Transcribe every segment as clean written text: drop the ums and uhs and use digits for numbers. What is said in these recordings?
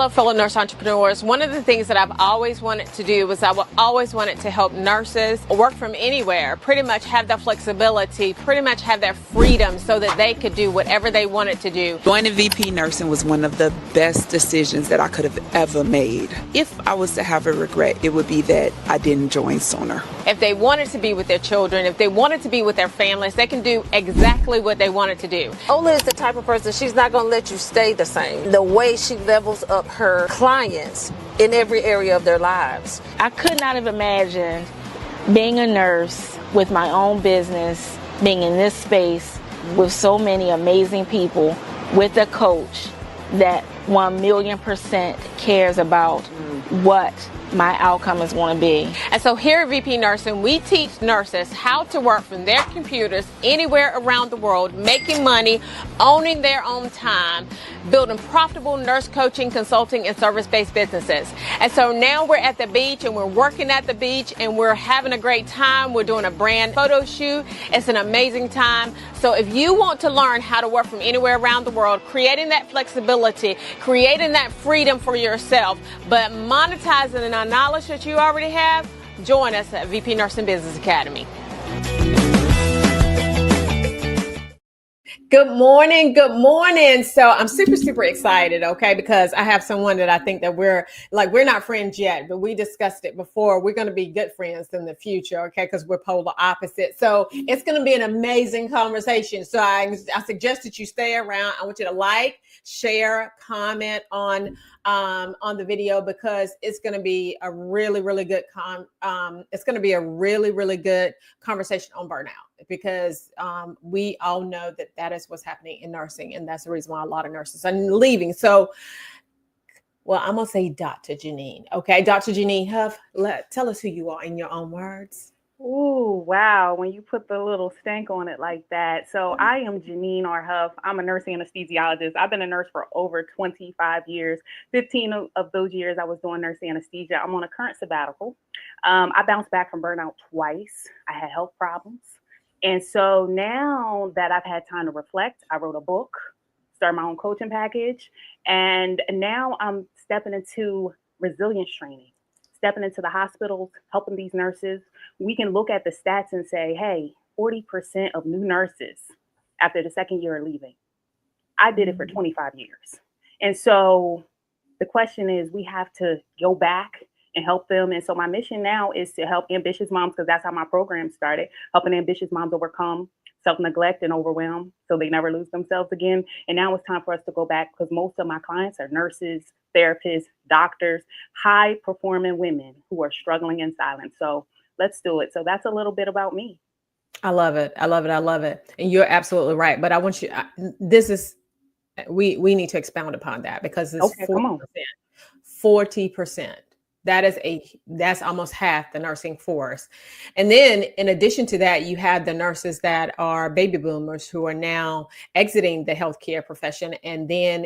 Hello, fellow nurse entrepreneurs. One of the things that I've always wanted to do was I always wanted to help nurses work from anywhere, pretty much have the flexibility, pretty much have their freedom so that they could do whatever they wanted to do. Joining VP Nursing was one of the best decisions that I could have ever made. If I was to have a regret, it would be that I didn't join sooner. If they wanted to be with their children, if they wanted to be with their families, they can do exactly what they wanted to do. Ola is the type of person, she's not going to let you stay the same. The way she levels up her clients in every area of their lives. I could not have imagined being a nurse with my own business, being in this space with so many amazing people, with a coach that 1,000,000% cares about what my outcome is going to be. And so here at VP Nursing, we teach nurses how to work from their computers anywhere around the world, making money, owning their own time, building profitable nurse coaching, consulting, and service-based businesses. And so now we're at the beach and we're working at the beach and we're having a great time. We're doing a brand photo shoot. It's an amazing time. So if you want to learn how to work from anywhere around the world, creating that flexibility, creating that freedom for yourself, but monetizing the knowledge that you already have, join us at VP Nursing Business Academy. Good morning. Good morning. So I'm super excited, okay, because I have someone that I think that we're not friends yet, but we discussed it before. We're going to be good friends in the future, okay, because we're polar opposite. So it's going to be an amazing conversation. So I suggest that you stay around. I want you to like, share, comment on the video, because it's going to be a really good good conversation on burnout, because we all know that is what's happening in nursing, and that's the reason why a lot of nurses are leaving. So, well, I'm gonna say Dr. Jineen. Okay, Dr. Jineen Huff, tell us who you are in your own words. Ooh, wow. When you put the little stank on it like that. So I am Jineen or Huff. I'm a nurse anesthesiologist. I've been a nurse for over 25 years. 15 of those years I was doing nurse anesthesia. I'm on a current sabbatical. I bounced back from burnout twice. I had health problems. And so now that I've had time to reflect, I wrote a book, started my own coaching package. And now I'm stepping into resilience training, stepping into the hospitals, helping these nurses. We can look at the stats and say, hey, 40% of new nurses after the second year are leaving. I did it for 25 years. And so the question is, we have to go back and help them. And so my mission now is to help ambitious moms, because that's how my program started, helping ambitious moms overcome self-neglect and overwhelm so they never lose themselves again. And now it's time for us to go back, because most of my clients are nurses, therapists, doctors, high-performing women who are struggling in silence. So let's do it. So that's a little bit about me. I love it. I love it. I love it. And you're absolutely right. But I want you, we need to expound upon that, because it's okay, 40%. 40%. That's almost half the nursing force. And then in addition to that, you have the nurses that are baby boomers who are now exiting the healthcare profession, and then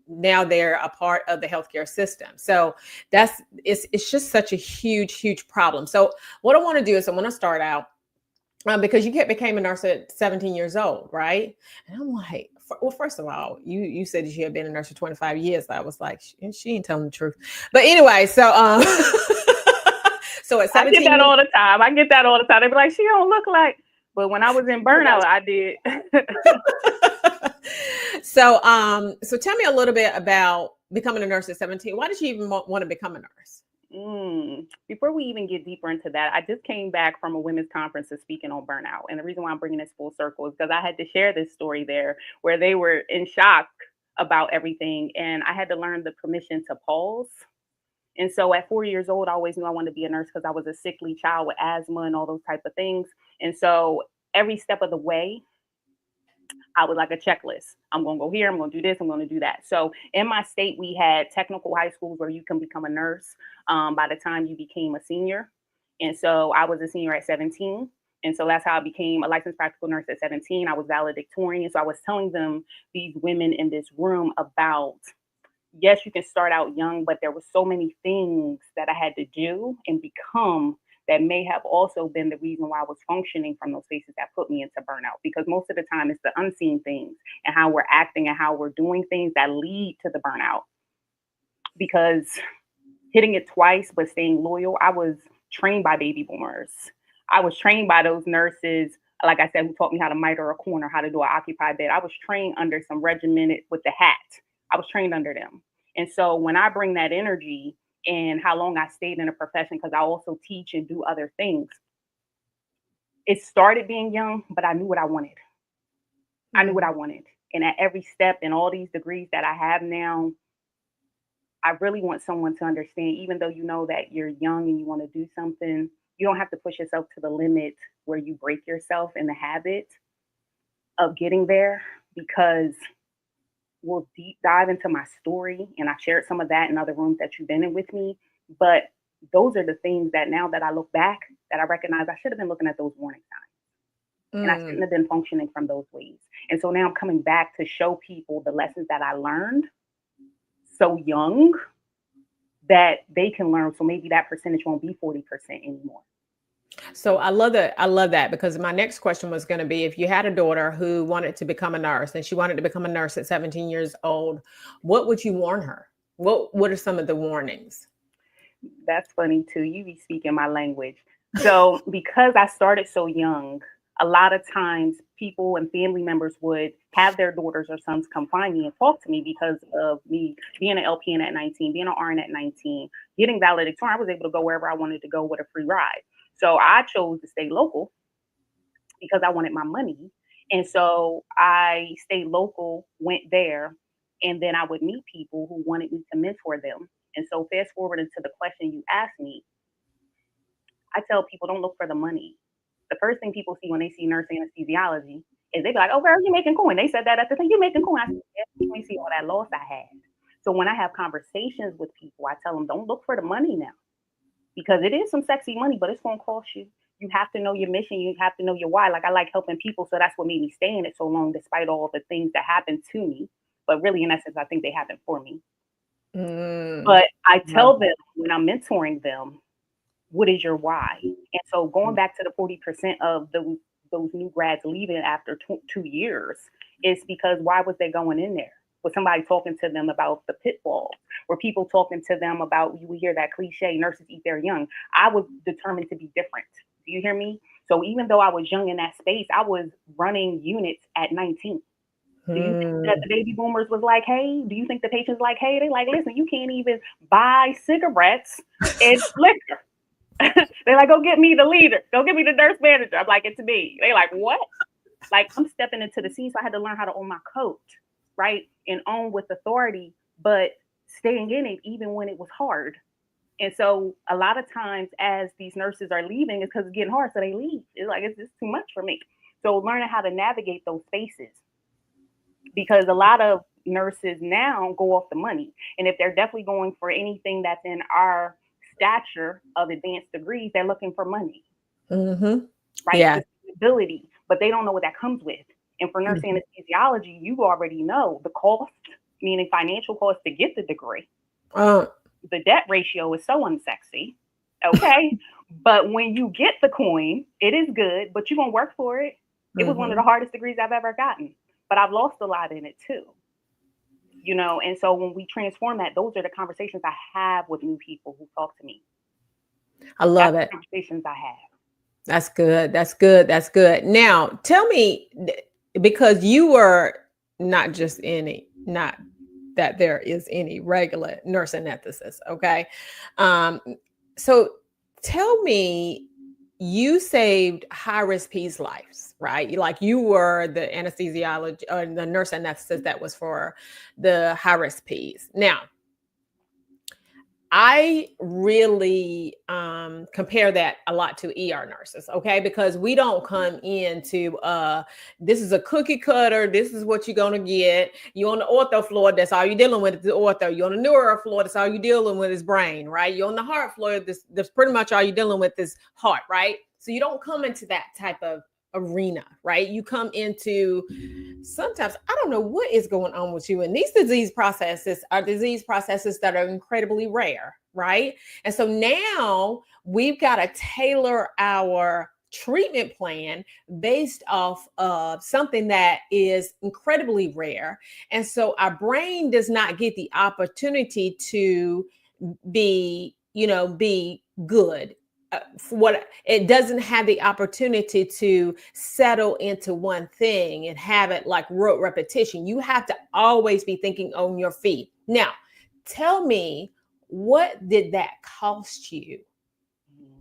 now they're a part of the healthcare system. So it's just such a huge problem. So what I want to do is I want to start out because you became a nurse at 17 years old, right? And I'm like, well, first of all, you said that you had been a nurse for 25 years. I was like, she ain't telling the truth. But anyway, so so at 17, I get that all the time. They be like, she don't look like. But when I was in burnout, I did. So tell me a little bit about becoming a nurse at 17. Why did you even want to become a nurse? Before we even get deeper into that, I just came back from a women's conference of speaking on burnout. And the reason why I'm bringing this full circle is because I had to share this story there where they were in shock about everything. And I had to learn the permission to pause. And so at 4 years old, I always knew I wanted to be a nurse because I was a sickly child with asthma and all those type of things. And so every step of the way, I was like a checklist. I'm going to go here. I'm going to do this. I'm going to do that. So in my state, we had technical high schools where you can become a nurse by the time you became a senior. And so I was a senior at 17. And so that's how I became a licensed practical nurse at 17. I was valedictorian. So I was telling them, these women in this room, about, yes, you can start out young, but there were so many things that I had to do and become that may have also been the reason why I was functioning from those places that put me into burnout. Because most of the time it's the unseen things and how we're acting and how we're doing things that lead to the burnout. because hitting it twice but staying loyal, I was trained by baby boomers. I was trained by those nurses, like I said, who taught me how to miter a corner, how to do an occupied bed. I was trained under some regimented with the hat. I was trained under them. And so when I bring that energy and how long I stayed in a profession, because I also teach and do other things, it started being young, but I knew what I wanted. I knew what I wanted. And at every step in all these degrees that I have now, I really want someone to understand, even though you know that you're young and you want to do something, you don't have to push yourself to the limit where you break yourself in the habit of getting there, because we'll deep dive into my story. And I shared some of that in other rooms that you've been in with me. But those are the things that now that I look back, that I recognize I should have been looking at those warning signs. And I shouldn't have been functioning from those ways. And so now I'm coming back to show people the lessons that I learned so young that they can learn. So maybe that percentage won't be 40% anymore. So I love that. I love that, because my next question was going to be, if you had a daughter who wanted to become a nurse and she wanted to become a nurse at 17 years old, what would you warn her? What are some of the warnings? That's funny too. You be speaking my language. So because I started so young, a lot of times people and family members would have their daughters or sons come find me and talk to me because of me being an LPN at 19, being an RN at 19, getting valedictorian. I was able to go wherever I wanted to go with a free ride. So I chose to stay local because I wanted my money. And so I stayed local, went there, and then I would meet people who wanted me to mentor them. And so fast forward into the question you asked me, I tell people, don't look for the money. The first thing people see when they see nurse anesthesiology is they be like, oh, girl, you making coin. They said that at the time, you making coin. I said, yeah, you see all that loss I had. So when I have conversations with people, I tell them, don't look for the money now, because it is some sexy money, but it's going to cost you. You have to know your mission. You have to know your why. Like, I like helping people. So that's what made me stay in it so long, despite all the things that happened to me. But really, in essence, I think they happened for me. But I tell them when I'm mentoring them, what is your why? And so going back to the 40% of those new grads leaving after 2 years is because why was they going in there? Was somebody talking to them about the pitfalls? Were people talking to them about, you hear that cliche, nurses eat their young? I was determined to be different. Do you hear me? So even though I was young in that space, I was running units at 19. Do you think that the baby boomers was like, hey, do you think the patients like, hey, they like, listen, you can't even buy cigarettes and liquor. They're like, go get me the leader. Go get me the nurse manager. I'm like, it's me. They like, what? Like, I'm stepping into the scene. So I had to learn how to own my coat, right? And own with authority, but staying in it even when it was hard. And so a lot of times as these nurses are leaving, it's because it's getting hard. So they leave. It's like, it's just too much for me. So learning how to navigate those spaces, because a lot of nurses now go off the money. And if they're definitely going for anything that's in our stature of advanced degrees, they're looking for money, right? Yeah. Ability, but they don't know what that comes with. And for nurse anesthesiology, you already know the cost, meaning financial cost to get the degree. The debt ratio is so unsexy. Okay. But when you get the coin, it is good, but you're going to work for it. It was one of the hardest degrees I've ever gotten, but I've lost a lot in it too. You know, and so when we transform that, those are the conversations I have with new people who talk to me. I love it. Conversations I have. That's good. That's good. That's good. Now, tell me, because you were not just not that there is any regular nurse anesthetist, okay? So tell me, you saved high-risk P's lives, right? You were the anesthesiologist or the nurse anesthetist that was for the high-risk P's. Now, I really compare that a lot to ER nurses, okay? Because we don't come into, this is a cookie cutter, this is what you're gonna get. You're on the ortho floor, that's all you're dealing with is the ortho. You're on the neuro floor, that's all you're dealing with is brain, right? You're on the heart floor, that's pretty much all you're dealing with is heart, right? So you don't come into that type of arena, right? You come into, sometimes I don't know what is going on with you, and these disease processes are disease processes that are incredibly rare, right? And so now we've got to tailor our treatment plan based off of something that is incredibly rare. And so our brain does not get the opportunity to be good. For what it doesn't have the opportunity to settle into one thing and have it like rote repetition. You have to always be thinking on your feet. Now, tell me, what did that cost you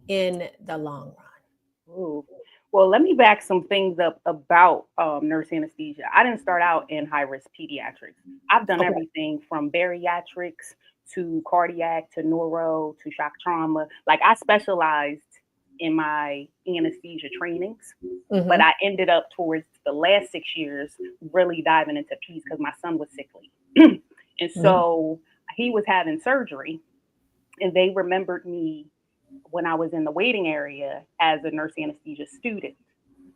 in the long run? Ooh. Well, let me back some things up about nurse anesthesia. I didn't start out in high risk pediatrics. I've done Okay. everything from bariatrics to cardiac to neuro to shock trauma. Like I specialized in my anesthesia trainings, but Mhm. I ended up towards the last 6 years really diving into peds because my son was sickly. And Mhm. so he was having surgery, and they remembered me when I was in the waiting area as a nurse anesthesia student.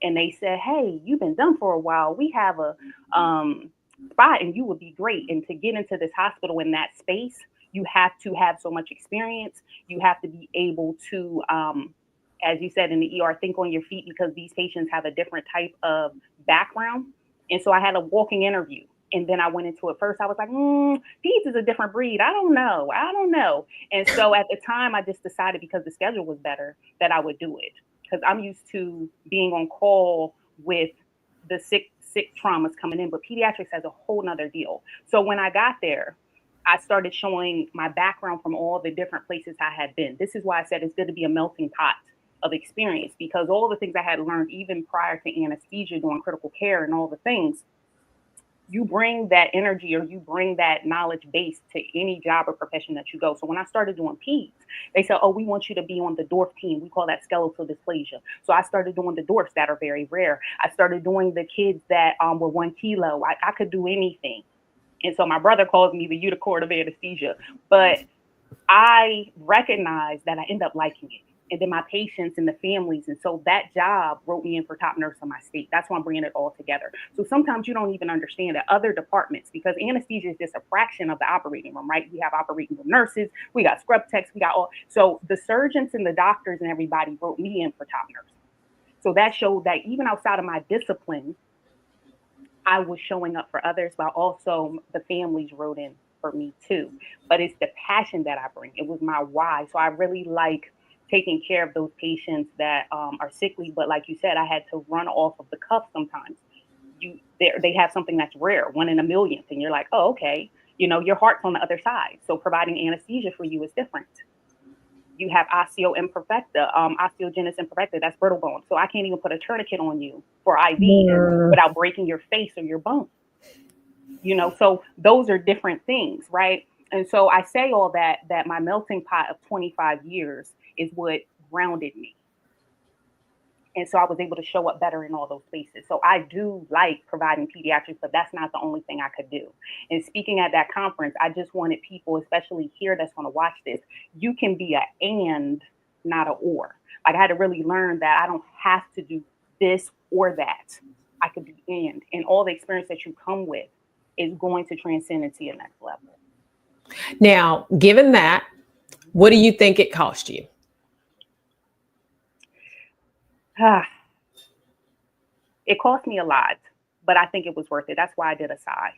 And they said, "Hey, you've been done for a while. We have a spot and you would be great." And to get into this hospital in that space, you have to have so much experience. You have to be able to, as you said in the ER, think on your feet because these patients have a different type of background. And so I had a walking interview. And then I went into it first. I was like, peds is a different breed. I don't know. I don't know. And so at the time, I just decided because the schedule was better that I would do it because I'm used to being on call with the sick traumas coming in, but pediatrics has a whole nother deal. So when I got there, I started showing my background from all the different places I had been. This is why I said it's good to be a melting pot of experience because all the things I had learned even prior to anesthesia, doing critical care and all the things, you bring that energy or you bring that knowledge base to any job or profession that you go. So when I started doing peds, they said, "Oh, we want you to be on the dwarf team. We call that skeletal dysplasia." So I started doing the dwarfs that are very rare. I started doing the kids that were 1 kilo. I could do anything. And so my brother calls me the unicorn of anesthesia. But I recognized that I end up liking it. And then my patients and the families. And so that job wrote me in for top nurse in my state. That's why I'm bringing it all together. So sometimes you don't even understand that other departments, because anesthesia is just a fraction of the operating room, right? We have operating room nurses, we got scrub techs, we got all. So the surgeons and the doctors and everybody wrote me in for top nurse. So that showed that even outside of my discipline, I was showing up for others, but also the families wrote in for me too. But it's the passion that I bring. It was my why. So I really like taking care of those patients that are sickly. But like you said, I had to run off of the cuff sometimes. They have something that's rare, one in a millionth, and you're like, oh, okay. You know, your heart's on the other side. So providing anesthesia for you is different. You have osteogenesis imperfecta, that's brittle bone. So I can't even put a tourniquet on you for IV without breaking your face or your bone. You know, so those are different things, right? And so I say all that my melting pot of 25 years is what grounded me. And so I was able to show up better in all those places. So I do like providing pediatrics, but that's not the only thing I could do. And speaking at that conference, I just wanted people, especially here that's going to watch this, you can be a and, not a or. Like I had to really learn that I don't have to do this or that. I could be and all the experience that you come with is going to transcend into your next level. Now, given that, what do you think it cost you? It cost me a lot, but I think it was worth it. That's why I did a sigh.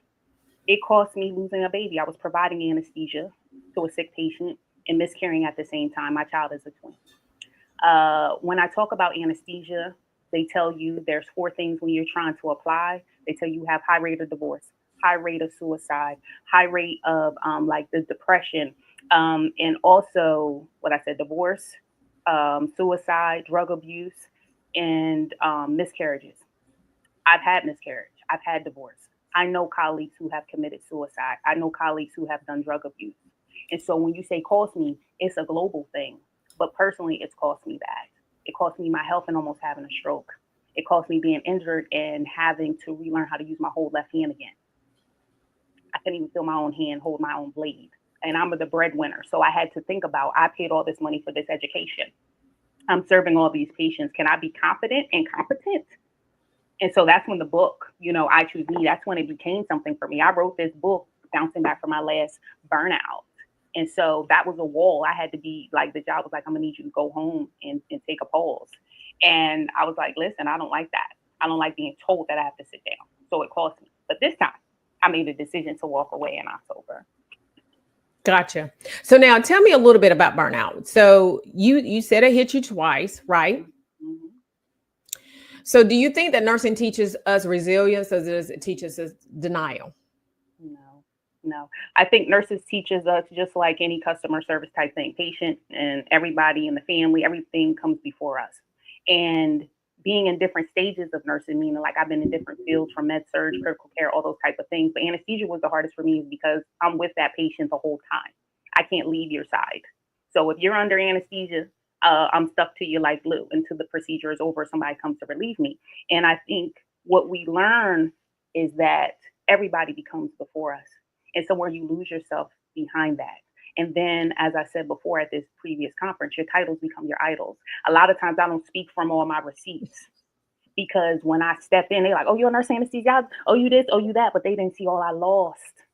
It cost me losing a baby. I was providing anesthesia to a sick patient and miscarrying at the same time. My child is a twin. When I talk about anesthesia, they tell you there's 4 things when you're trying to apply. They tell you have high rate of divorce, high rate of suicide, high rate of like the depression, and also what I said, divorce, suicide, drug abuse, and miscarriages. I've had miscarriage. I've had divorce. I know colleagues who have committed suicide. I know colleagues who have done drug abuse. And so when you say cost me, it's a global thing. But personally, it's cost me that. It cost me my health and almost having a stroke. It cost me being injured and having to relearn how to use my whole left hand again. I couldn't even feel my own hand, hold my own blade. And I'm the breadwinner. So I had to think about, I paid all this money for this education. I'm serving all these patients. Can I be confident and competent? And so that's when the book, I Choose Me, that's when it became something for me. I wrote this book bouncing back from my last burnout. And so that was a wall. I had to be like, the job was like, I'm gonna need you to go home and take a pause. And I was like, listen, I don't like that. I don't like being told that I have to sit down. So it cost me. But this time I made a decision to walk away in October. Gotcha. So now tell me a little bit about burnout. So you said it hit you twice, right? Mm-hmm. So do you think that nursing teaches us resilience, or does it teach us denial? No, no. I think nurses teaches us just like any customer service type thing. Patient and everybody in the family, everything comes before us. And being in different stages of nursing, meaning like I've been in different fields from med surge, critical care, all those type of things. But anesthesia was the hardest for me because I'm with that patient the whole time. I can't leave your side. So if you're under anesthesia, I'm stuck to you like glue until the procedure is over. Somebody comes to relieve me. And I think what we learn is that everybody becomes before us. And somewhere you lose yourself behind that. And then, as I said before at this previous conference, your titles become your idols. A lot of times I don't speak from all my receipts because when I step in, they're like, oh, you're a nurse anesthesiologist. Oh, you this, oh, you that. But they didn't see all I lost.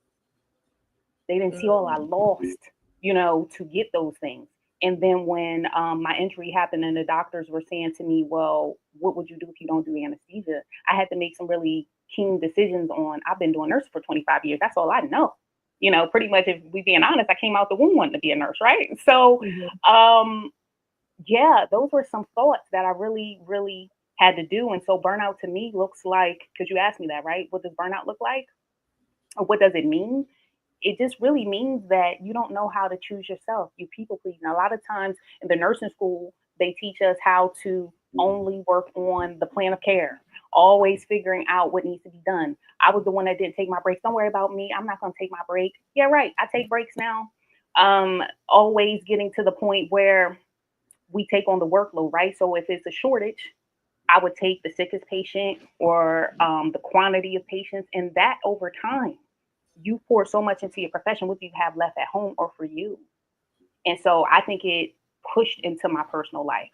They didn't see all I lost, to get those things. And then when my injury happened and the doctors were saying to me, well, what would you do if you don't do anesthesia? I had to make some really keen decisions on, I've been doing nursing for 25 years. That's all I know. Pretty much, if we being honest, I came out the womb wanting to be a nurse, right? So, yeah, those were some thoughts that I really, really had to do. And so burnout to me looks like, because you asked me that, right? What does burnout look like? Or what does it mean? It just really means that you don't know how to choose yourself. You people please. And a lot of times in the nursing school, they teach us how to only work on the plan of care, always figuring out what needs to be done. I was the one that didn't take my breaks. Don't worry about me. I'm not going to take my break. Yeah, right. I take breaks now. Always getting to the point where we take on the workload, right? So if it's a shortage, I would take the sickest patient or the quantity of patients. And that over time, you pour so much into your profession. What do you have left at home or for you? And so I think it pushed into my personal life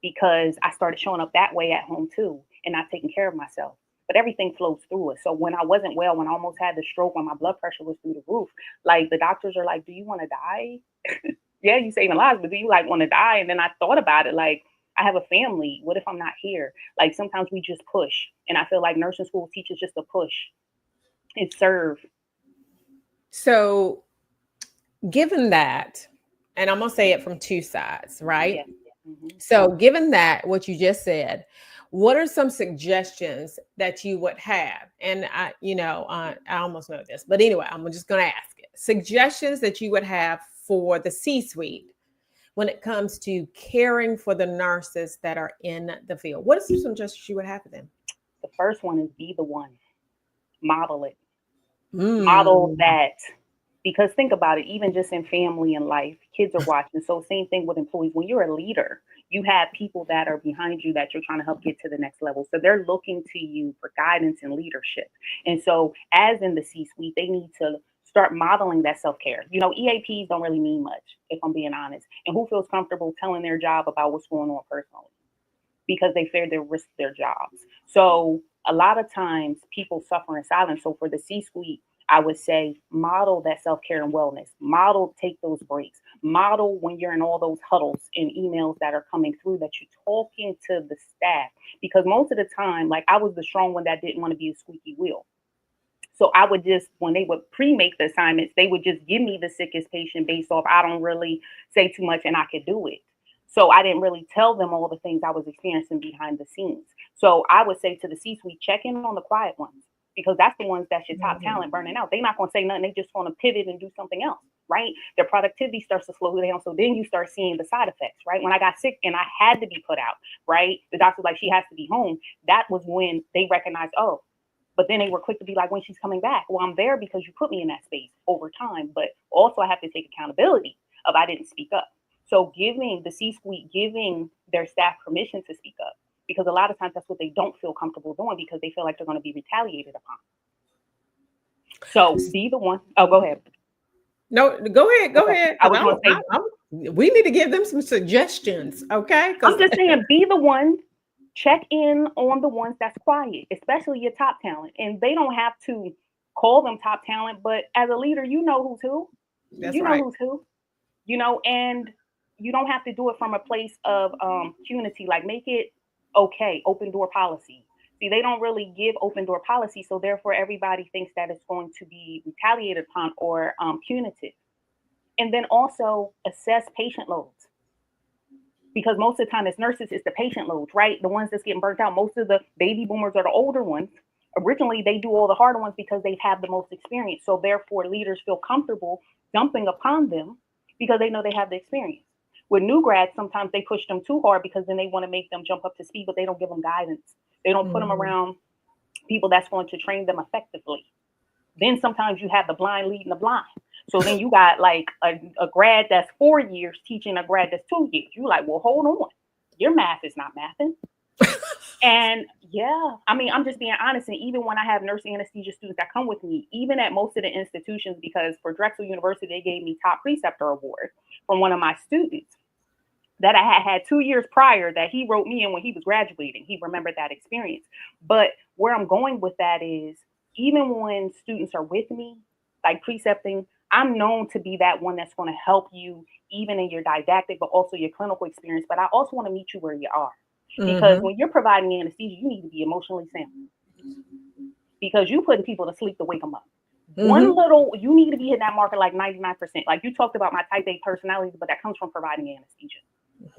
because I started showing up that way at home too and not taking care of myself. But everything flows through it. So when I wasn't well, when I almost had the stroke, when my blood pressure was through the roof, like the doctors are like, do you want to die? Yeah, you saving lives, but do you like want to die? And then I thought about it, like, I have a family. What if I'm not here? Like sometimes we just push. And I feel like nursing school teaches just to push and serve. So given that, and I'm going to say it from two sides, right? Yeah. Mm-hmm. So given that, what you just said, what are some suggestions that you would have? And I almost know this, but anyway, I'm just going to ask it. Suggestions that you would have for the C-suite when it comes to caring for the nurses that are in the field. What are some suggestions you would have for them? The first one is be the one. Model it. Model that. Because think about it, even just in family and life, kids are watching. So same thing with employees. When you're a leader, you have people that are behind you that you're trying to help get to the next level. So they're looking to you for guidance and leadership. And so as in the C-suite, they need to start modeling that self-care. EAPs don't really mean much, if I'm being honest. And who feels comfortable telling their job about what's going on personally? Because they fear they'll risk their jobs. So a lot of times people suffer in silence. So for the C-suite, I would say model that self-care and wellness. Model, take those breaks. Model when you're in all those huddles and emails that are coming through that you're talking to the staff. Because most of the time, like I was the strong one that didn't want to be a squeaky wheel. So I would just, when they would pre-make the assignments, they would just give me the sickest patient based off I don't really say too much and I could do it. So I didn't really tell them all the things I was experiencing behind the scenes. So I would say to the C-suite, check in on the quiet ones. Because that's the ones that's your top talent burning out. They're not going to say nothing. They just want to pivot and do something else, right? Their productivity starts to slow down. So then you start seeing the side effects, right? When I got sick and I had to be put out, right? The doctor's like, she has to be home. That was when they recognized, oh, but then they were quick to be like, when she's coming back, well, I'm there because you put me in that space over time. But also I have to take accountability of I didn't speak up. So giving the C-suite, giving their staff permission to speak up. Because a lot of times that's what they don't feel comfortable doing because they feel like they're going to be retaliated upon. So be the one. Oh, go ahead. No, go ahead. Go ahead. I was going to say, we need to give them some suggestions. Okay. I'm just saying, be the one. Check in on the ones that's quiet, especially your top talent. And they don't have to call them top talent, but as a leader, you know who's who. That's you know right. Who's who. and you don't have to do it from a place of punity. Like, make it okay, open door policy. See, they don't really give open door policy, so therefore everybody thinks that it's going to be retaliated upon or punitive. And then also assess patient loads, because most of the time as nurses, it's the patient loads, right? The ones that's getting burnt out. Most of the baby boomers are the older ones. Originally, they do all the harder ones because they've had the most experience. So therefore, leaders feel comfortable dumping upon them because they know they have the experience. With new grads, sometimes they push them too hard because then they want to make them jump up to speed, but they don't give them guidance. They don't put them around people that's going to train them effectively. Then sometimes you have the blind leading the blind. So then you got like a grad that's 4 years teaching a grad that's 2 years. You're like, well, hold on. Your math is not mathing. And yeah, I mean, I'm just being honest. And even when I have nurse anesthesia students that come with me, even at most of the institutions, because for Drexel University, they gave me top preceptor award from one of my students that I had 2 years prior, that he wrote me in when he was graduating. He remembered that experience. But where I'm going with that is, even when students are with me, like precepting, I'm known to be that one that's going to help you even in your didactic, but also your clinical experience. But I also want to meet you where you are. Because when you're providing anesthesia, you need to be emotionally sound. Because you're putting people to sleep to wake them up. You need to be hitting that marker like 99%. Like you talked about my type A personality, but that comes from providing anesthesia.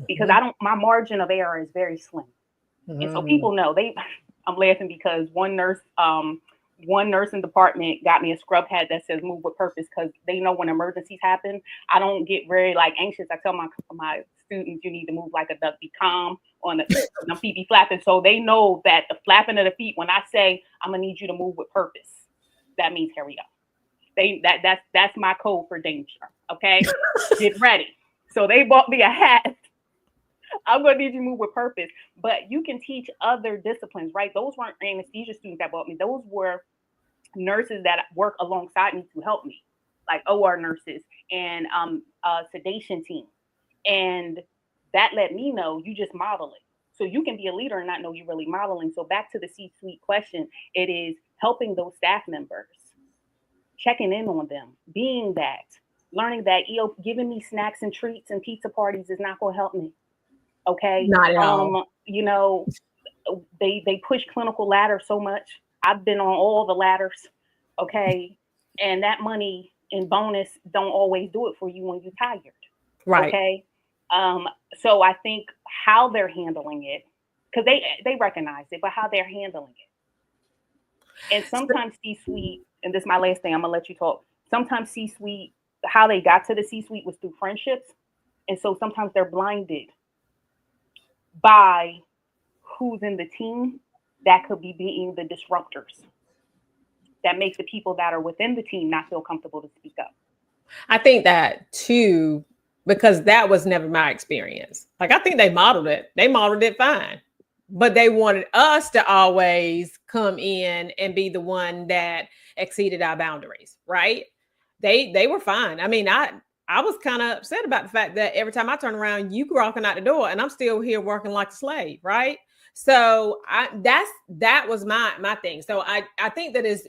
Because my margin of error is very slim. And so people know I'm laughing because one nurse in department got me a scrub hat that says "Move with Purpose," because they know when emergencies happen, I don't get very like anxious. I tell my students, you need to move like a duck, be calm on the feet be flapping. So they know that the flapping of the feet, when I say I'm gonna need you to move with purpose, that means hurry up. That's my code for danger. Okay, get ready. So they bought me a hat. I'm going to need you to move with purpose. But you can teach other disciplines, right? Those weren't anesthesia students that bought me. Those were nurses that work alongside me to help me, like OR nurses and sedation team. And that let me know you just model it. So you can be a leader and not know you're really modeling. So back to the C-suite question, it is helping those staff members, checking in on them, being that, learning that giving me snacks and treats and pizza parties is not going to help me. Okay. Not at all. They push clinical ladder so much. I've been on all the ladders. Okay. And that money and bonus don't always do it for you when you're tired. Right. Okay. So I think how they're handling it, because they recognize it, but how they're handling it. And sometimes C-suite, and this is my last thing, I'm gonna let you talk. Sometimes C-suite, how they got to the C-suite was through friendships. And so sometimes they're blinded by who's in the team that could be being the disruptors that make the people that are within the team not feel comfortable to speak up. I think that too, because that was never my experience. Like, I think they modeled it. They modeled it fine, but they wanted us to always come in and be the one that exceeded our boundaries, right? They were fine. I mean, I was kind of upset about the fact that every time I turn around, you walking out the door and I'm still here working like a slave, right? So that was my thing. So I think that is,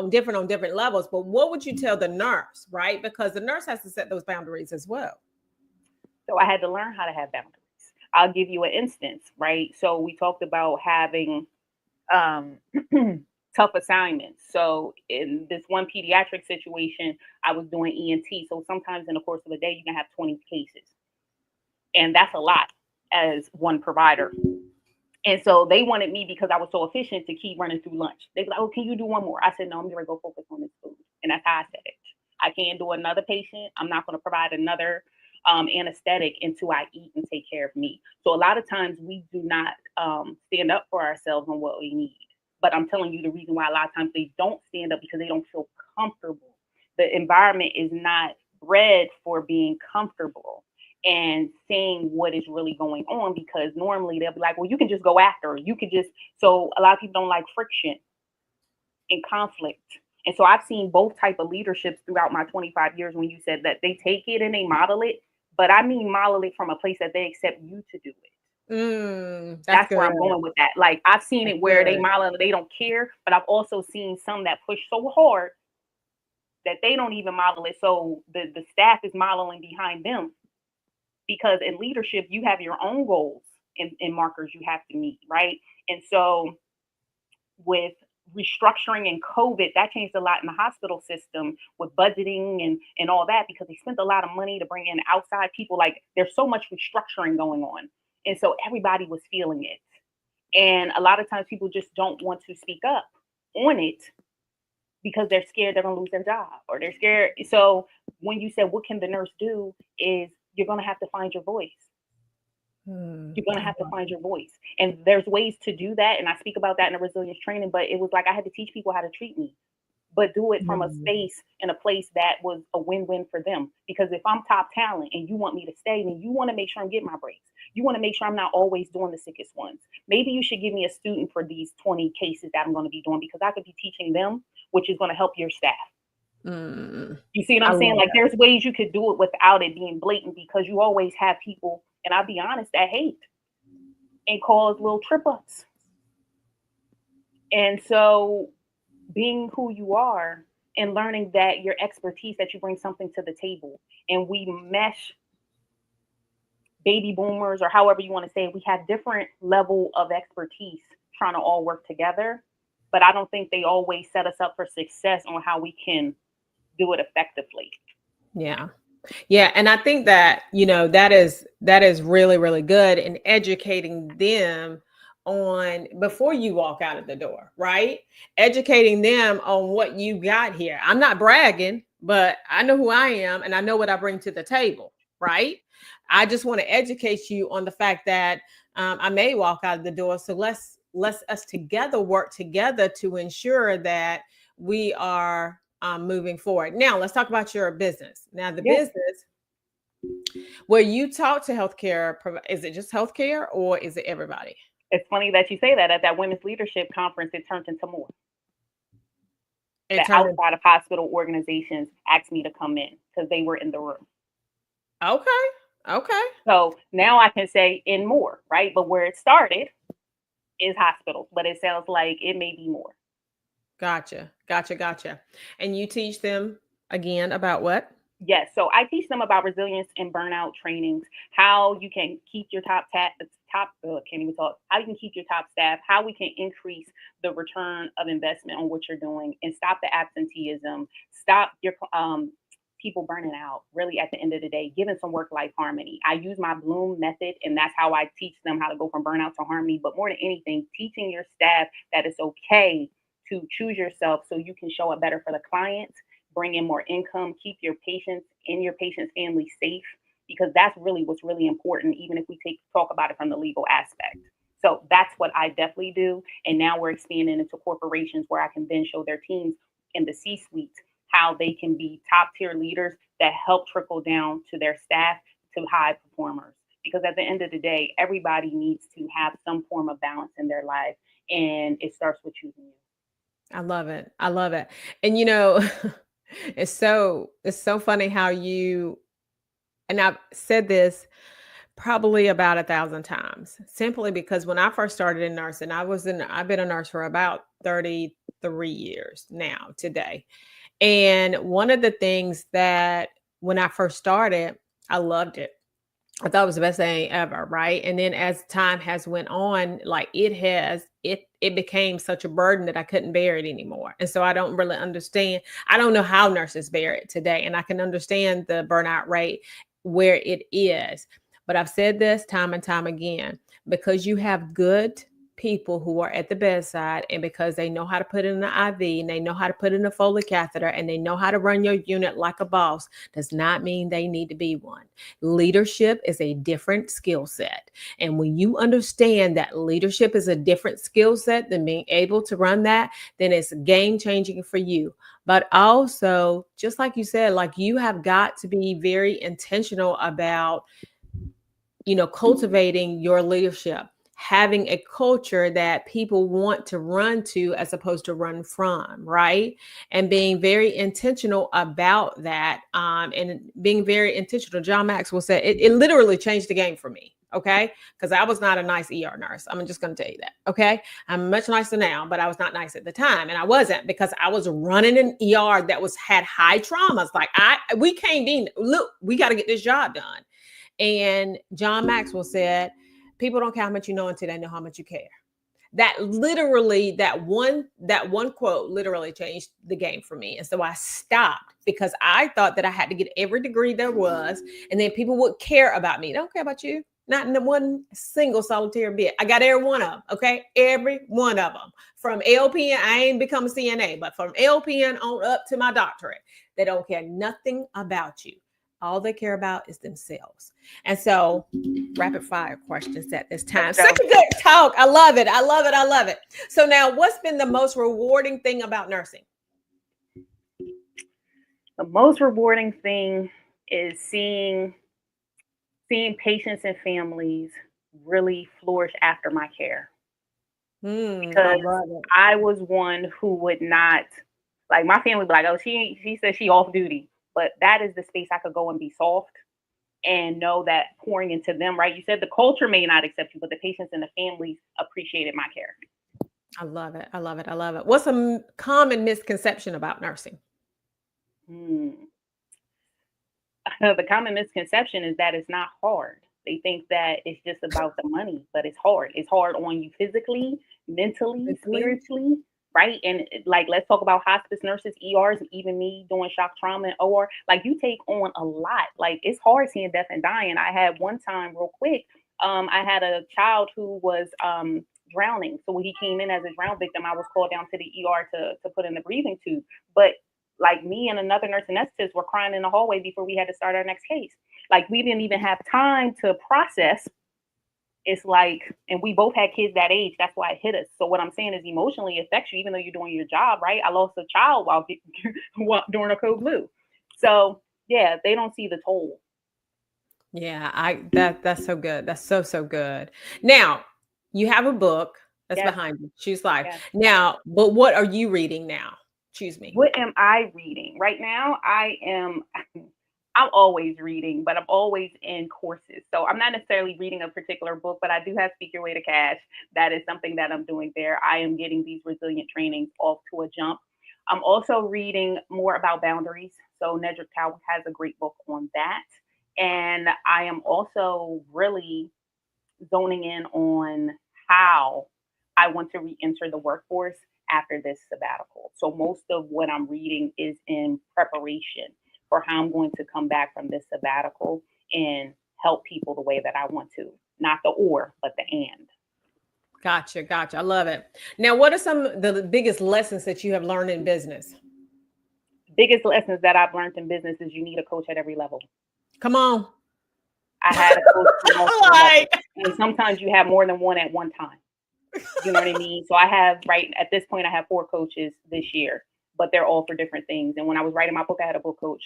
different on different levels, but what would you tell the nurse, right? Because the nurse has to set those boundaries as well. So I had to learn how to have boundaries. I'll give you an instance, right? So we talked about having tough assignments. So in this one pediatric situation, I was doing ENT. So sometimes in the course of a day, you can have 20 cases. And that's a lot as one provider. And so they wanted me, because I was so efficient, to keep running through lunch. They were like, oh, can you do one more? I said, no, I'm going to go focus on this food. And that's how I said it. I can't do another patient. I'm not going to provide another anesthetic until I eat and take care of me. So a lot of times we do not stand up for ourselves on what we need. But I'm telling you the reason why a lot of times they don't stand up, because they don't feel comfortable. The environment is not bred for being comfortable and saying what is really going on, because normally they'll be like, well, you can just go after her. You could just, so a lot of people don't like friction and conflict. And so I've seen both type of leaderships throughout my 25 years, when you said that they take it and they model it, but I mean model it from a place that they accept you to do it. That's where I'm going with that. Like, I've seen it where they model it, they don't care, but I've also seen some that push so hard that they don't even model it. So the staff is modeling behind them, because in leadership, you have your own goals and markers you have to meet, right? And so with restructuring and COVID, that changed a lot in the hospital system with budgeting and all that, because they spent a lot of money to bring in outside people. Like, there's so much restructuring going on. And so everybody was feeling it. And a lot of times people just don't want to speak up on it because they're scared they're going to lose their job, or they're scared. So when you said, what can the nurse do, is you're going to have to find your voice. You're going to have to find your voice. And there's ways to do that. And I speak about that in the resilience training, but it was like I had to teach people how to treat me, but do it from a space and a place that was a win-win for them. Because if I'm top talent and you want me to stay, then you want to make sure I'm getting my breaks. You want to make sure I'm not always doing the sickest ones. Maybe you should give me a student for these 20 cases that I'm going to be doing, because I could be teaching them, which is going to help your staff. You see what I'm saying? Like, there's ways you could do it without it being blatant, because you always have people, and I'll be honest, that hate and cause little trip ups. And so being who you are and learning that your expertise, that you bring something to the table, and we mesh baby boomers, or however you want to say it, we have different level of expertise trying to all work together. But I don't think they always set us up for success on how we can do it effectively. Yeah. Yeah. And I think that, that is really, really good in educating them on before you walk out of the door, right? Educating them on what you got here. I'm not bragging, but I know who I am and I know what I bring to the table, right? I just want to educate you on the fact that I may walk out of the door. So let's us together work together to ensure that we are moving forward. Now, let's talk about your business. Now, the business where you talk to healthcare, is it just healthcare or is it everybody? It's funny that you say that. At that women's leadership conference, it turned into more. The outside of hospital organizations asked me to come in because they were in the room. Okay. So now I can say in more, right? But where it started is hospitals, but it sounds like it may be more. Gotcha. And you teach them again about what? Yes. So I teach them about resilience and burnout trainings, how you can keep your how you can keep your top staff, how we can increase the return of investment on what you're doing, and stop the absenteeism, stop your people burning out. Really, at the end of the day, giving some work-life harmony. I use my Bloom method, and that's how I teach them how to go from burnout to harmony. But more than anything, teaching your staff that it's okay to choose yourself so you can show up better for the clients, bring in more income, keep your patients and your patient's family safe, because that's really what's really important, even if we talk about it from the legal aspect. So that's what I definitely do. And now we're expanding into corporations where I can then show their teams in the C-suite how they can be top tier leaders that help trickle down to their staff, to high performers. Because at the end of the day, everybody needs to have some form of balance in their life. And it starts with choosing you. I love it. And it's so funny how and I've said this probably about 1,000 times, simply because when I first started in nursing, I've been a nurse for about 33 years now today. And one of the things that when I first started, I loved it. I thought it was the best thing ever, right? And then as time has went on, like it became such a burden that I couldn't bear it anymore. And so I don't really understand. I don't know how nurses bear it today. And I can understand the burnout rate where it is. But I've said this time and time again, because you have good people who are at the bedside, and because they know how to put in the IV, and they know how to put in a Foley catheter, and they know how to run your unit like a boss, does not mean they need to be one. Leadership is a different skill set. And when you understand that leadership is a different skill set than being able to run that, then it's game changing for you. But also, just like you said, like, you have got to be very intentional about, cultivating your leadership, having a culture that people want to run to as opposed to run from, right? And being very intentional about that, and being very intentional. John Maxwell said it literally changed the game for me. Okay. Because I was not a nice ER nurse. I'm just going to tell you that. Okay. I'm much nicer now, but I was not nice at the time. And I wasn't, because I was running an ER that had high traumas. Like we came in, look, we got to get this job done. And John Maxwell said, people don't care how much you know until they know how much you care. That one quote literally changed the game for me. And so I stopped, because I thought that I had to get every degree there was, and then people would care about me. They don't care about you. Not in one single solitary bit. I got every one of them. Okay. Every one of them. From LPN, I ain't become a CNA, but from LPN on up to my doctorate, they don't care nothing about you. All they care about is themselves. And so, rapid fire questions at this time. Such a good talk. I love it. I love it. I love it. So now, what's been the most rewarding thing about nursing? The most rewarding thing is seeing patients and families really flourish after my care. Because I was one who would not, like, my family would be like, oh, she said she off duty. But that is the space I could go and be soft and know that pouring into them, right? You said the culture may not accept you, but the patients and the families appreciated my care. I love it. I love it. I love it. What's a common misconception about nursing? The common misconception is that it's not hard. They think that it's just about the money, but it's hard. It's hard on you physically, mentally, spiritually, right? And like, let's talk about hospice nurses, ERs, and even me doing shock trauma and OR. Like, you take on a lot. Like, it's hard seeing death and dying. I had one time, real quick, I had a child who was drowning. So when he came in as a drown victim, I was called down to the ER to put in the breathing tube. But like, me and another nurse anesthetist were crying in the hallway before we had to start our next case. Like, we didn't even have time to process. It's like, and we both had kids that age. That's why it hit us. So what I'm saying is, emotionally it affects you, even though you're doing your job, right? I lost a child while during a code blue. So yeah, they don't see the toll. Yeah, that's so good. That's so good. Now, you have a book that's behind you, Choose Life. Yes. Now, but what are you reading now? Choose me. What am I reading right now? I'm always reading, but I'm always in courses. So I'm not necessarily reading a particular book, but I do have Speak Your Way to Cash. That is something that I'm doing there. I am getting these resilient trainings off to a jump. I'm also reading more about boundaries. So Nedrick Tower has a great book on that. And I am also really zoning in on how I want to re-enter the workforce after this sabbatical. So most of what I'm reading is in preparation for how I'm going to come back from this sabbatical and help people the way that I want to. Not the or, but the and. Gotcha. I love it. Now, what are some of the biggest lessons that you have learned in business? Biggest lessons that I've learned in business is you need a coach at every level. Come on. I had a coach for multiple levels, and sometimes you have more than one at one time. You know what I mean? So I have, right at this point, I have 4 coaches this year, but they're all for different things. And when I was writing my book, I had a book coach.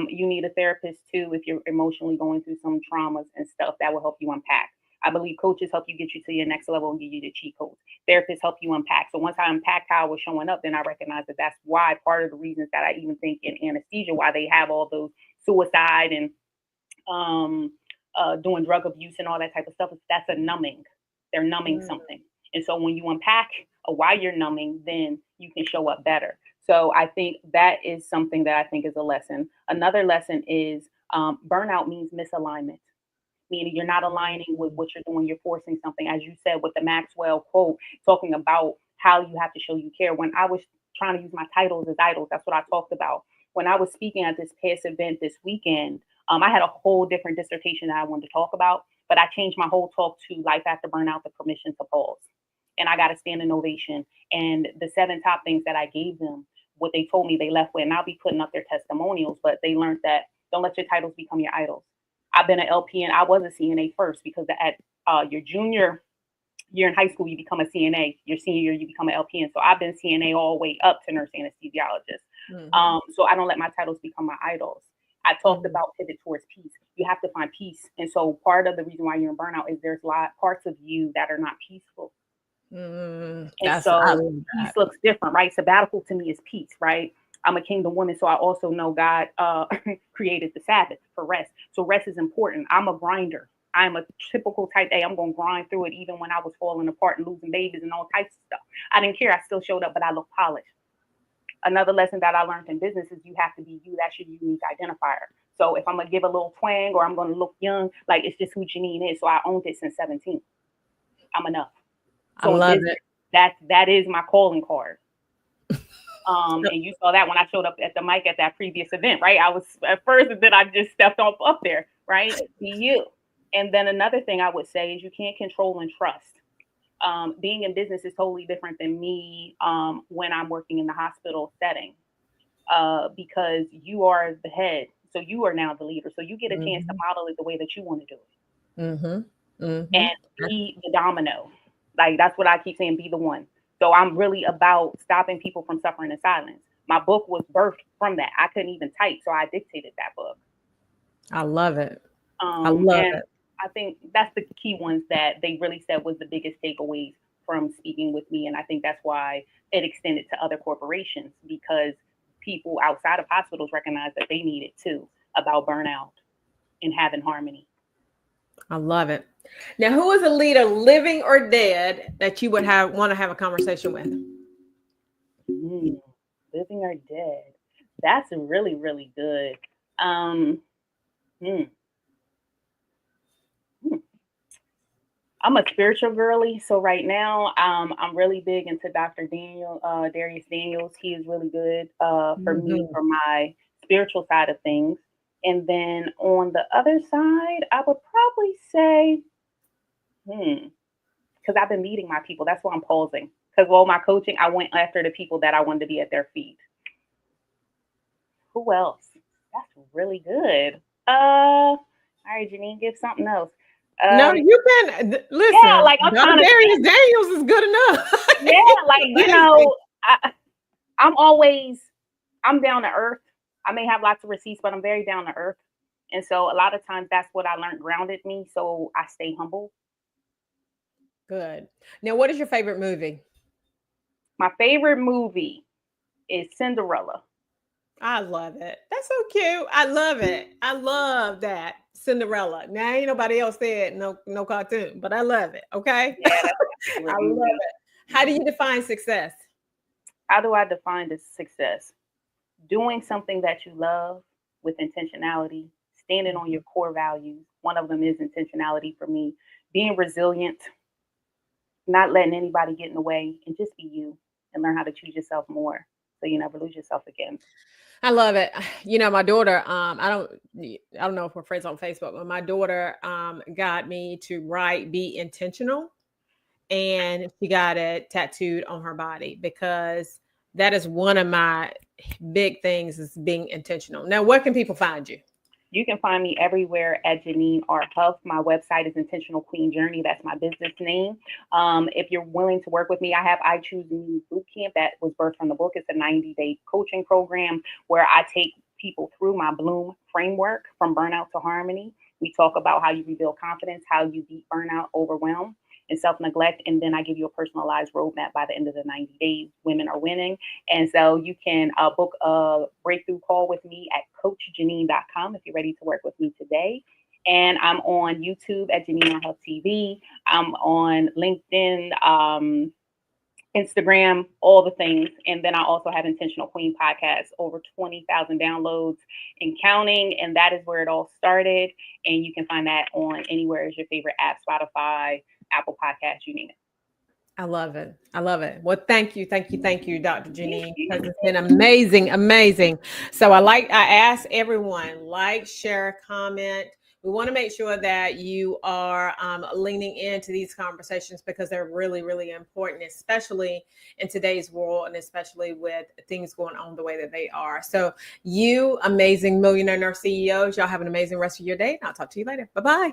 You need a therapist too if you're emotionally going through some traumas and stuff that will help you unpack. I believe coaches help you get you to your next level and give you the cheat codes. Therapists help you unpack. So once I unpacked how I was showing up, then I recognized that that's why part of the reasons that I even think in anesthesia, why they have all those suicide and doing drug abuse and all that type of stuff, that's a numbing. They're numbing something. And so when you unpack why you're numbing, then you can show up better. So I think that is something that I think is a lesson. Another lesson is burnout means misalignment, meaning you're not aligning with what you're doing. You're forcing something, as you said, with the Maxwell quote, talking about how you have to show you care. When I was trying to use my titles as idols, that's what I talked about. When I was speaking at this past event this weekend, I had a whole different dissertation that I wanted to talk about, but I changed my whole talk to Life After Burnout, the permission to pause. And I got a standing ovation. And the 7 top things that I gave them, what they told me they left with, and I'll be putting up their testimonials, but they learned that don't let your titles become your idols. I've been an LPN. I was a CNA first, because at your junior year in high school, you become a CNA. Your senior year, you become an LPN. So I've been CNA all the way up to nurse anesthesiologist. So I don't let my titles become my idols. I talked about pivot towards peace. You have to find peace. And so part of the reason why you're in burnout is there's a lot parts of you that are not peaceful. And so peace looks different, right? Sabbatical to me is peace, right? I'm a kingdom woman, so I also know God created the Sabbath for rest. So rest is important. I'm a grinder. I'm a typical type A. I'm going to grind through it even when I was falling apart and losing babies and all types of stuff. I didn't care. I still showed up, but I looked polished. Another lesson that I learned in business is you have to be you. That's your unique identifier. So if I'm going to give a little twang or I'm going to look young, like it's just who Jineen is. So I owned it since 17. I'm enough. So I love business, it. that is my calling card. And you saw that when I showed up at the mic at that previous event, right? I was at first, and then I just stepped up there, right? Be you. And then another thing I would say is you can't control and trust. Being in business is totally different than me when I'm working in the hospital setting because you are the head. So you are now the leader. So you get a chance to model it the way that you want to do it. And be the domino. Like that's what I keep saying, be the one. So I'm really about stopping people from suffering in silence. My book was birthed from that. I couldn't even type, so I dictated that book. I love it. I love it. I think that's the key ones that they really said was the biggest takeaways from speaking with me. And I think that's why it extended to other corporations because people outside of hospitals recognize that they need it too about burnout and having harmony. I love it. Now, who is a leader, living or dead, that you would want to have a conversation with? Living or dead? That's really, really good. I'm a spiritual girly, so right now I'm really big into Dr. Darius Daniels. He is really good for me for my spiritual side of things. And then on the other side, I would probably say, because I've been meeting my people. That's why I'm pausing. Because my coaching, I went after the people that I wanted to be at their feet. Who else? That's really good. All right, Jineen, give something else. No, you can listen. Yeah, like I'm Dr. Darius Daniels is good enough. Yeah, like I'm down to earth. I may have lots of receipts, but I'm very down to earth. And so a lot of times that's what I learned grounded me. So I stay humble. Good. Now, what is your favorite movie? My favorite movie is Cinderella. I love it. That's so cute. I love it. I love that. Cinderella. Now, ain't nobody else said no cartoon, but I love it. Okay. Yeah, I love it. How do you define success? How do I define success? Doing something that you love with intentionality, standing on your core values. One of them is intentionality for me. Being resilient, not letting anybody get in the way, and just be you and learn how to choose yourself more so you never lose yourself again. I love it. You know, my daughter, I don't know if we're friends on Facebook, but my daughter got me to write, be intentional. And she got it tattooed on her body because that is one of my big things is being intentional. Now, where can people find you? You can find me everywhere at Jineen R. Huff. My website is Intentional Queen Journey. That's my business name. If you're willing to work with me, I have I Choose Me Bootcamp that was birthed from the book. It's a 90-day coaching program where I take people through my Bloom framework from burnout to harmony. We talk about how you rebuild confidence, how you beat burnout, overwhelm, and self-neglect. And then I give you a personalized roadmap by the end of the 90 days. Women are winning. And so you can book a breakthrough call with me at coachjaneen.com if you're ready to work with me today. And I'm on YouTube at Jineen R. Huff TV. I'm on LinkedIn, Instagram, all the things. And then I also have Intentional Queen podcast, over 20,000 downloads and counting. And that is where it all started. And you can find that on anywhere is your favorite app, Spotify, Apple Podcasts, you name it. I love it. I love it. Well, thank you, Dr. Jineen, because it's been amazing. So I ask everyone, like, share, comment. We want to make sure that you are leaning into these conversations because they're really, really important, especially in today's world and especially with things going on the way that they are. So you amazing millionaire nurse CEOs, y'all have an amazing rest of your day. And I'll talk to you later. Bye-bye.